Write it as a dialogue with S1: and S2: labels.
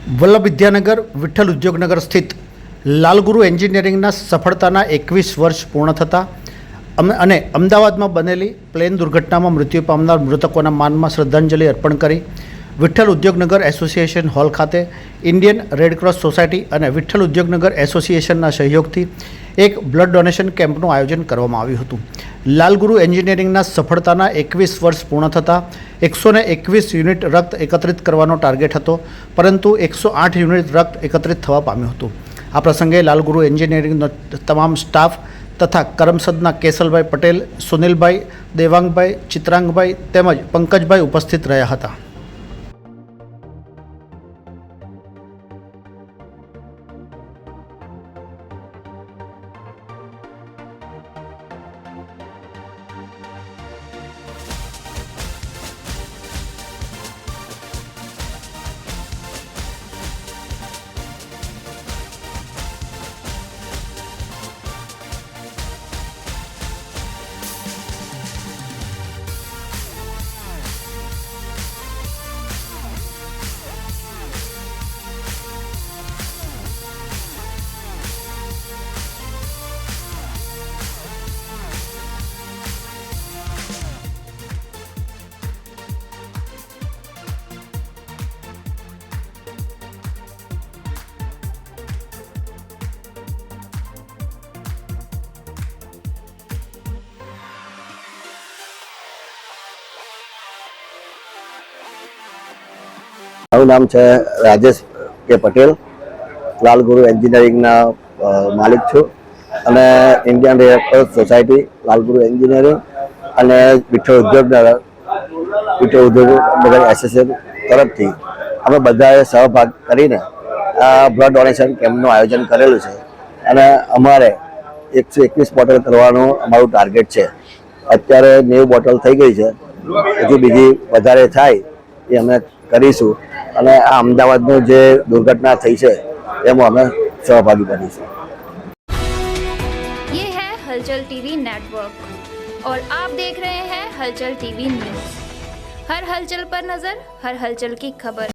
S1: વલ્લભ વિદ્યાનગર વિઠ્ઠલ ઉદ્યોગનગર સ્થિત લાલગુરુ એન્જિનિયરિંગના સફળતાના 21 વર્ષ પૂર્ણ થતાં અને અમદાવાદમાં બનેલી પ્લેન દુર્ઘટનામાં મૃત્યુ પામનાર મૃતકોના માનમાં શ્રદ્ધાંજલિ અર્પણ કરી વિઠ્ઠલ ઉદ્યોગનગર એસોસિએશન હોલ ખાતે ઇન્ડિયન રેડક્રોસ સોસાયટી અને વિઠ્ઠલ ઉદ્યોગનગર એસોસિએશનના સહયોગથી એક બ્લડ ડોનેશન કેમ્પનું આયોજન કરવામાં આવ્યું હતું। લાલગુરુ એન્જિનિયરિંગના સફળતાના 21 વર્ષ પૂર્ણ થતાં 121 યુનિટ રક્ત એકત્રિત કરવાનો ટાર્ગેટ હતો, પરંતુ 108 યુનિટ રક્ત એકત્રિત થવા પામ્યું હતું। આ પ્રસંગે લાલગુરુ એન્જિનિયરિંગનો તમામ સ્ટાફ તથા કરમસદના કેસલભાઈ પટેલ, સુનિલભાઈ, દેવાંગભાઈ, ચિત્રાંગભાઈ તેમજ પંકજભાઈ ઉપસ્થિત રહ્યા હતા।
S2: મારું નામ છે રાજેશ કે પટેલ, લાલગુરુ એન્જિનિયરિંગના માલિક છું અને ઇન્ડિયન રેડક્રોસ સોસાયટી, લાલગુરુ એન્જિનિયરિંગ અને વિઠ્ઠલ ઉદ્યોગનગર એસોસિએશન તરફથી અમે બધાએ સહભાગ કરીને આ બ્લડ ડોનેશન કેમ્પનું આયોજન કરેલું છે અને અમારે 121 બોટલ કરવાનું અમારું ટાર્ગેટ છે। અત્યારે 90 બોટલ થઈ ગઈ છે, હજુ બીજી વધારે થાય એ અમે કરીશું અને આ અમદાવાદનું જે દુર્ઘટના થઈ છે એમાં અમે સહભાગી બનીશું।
S3: ये है हलचल टीवी नेटवर्क और आप देख रहे हैं हलचल टीवी न्यूज। हर हलचल पर नजर, हर हलचल की खबर।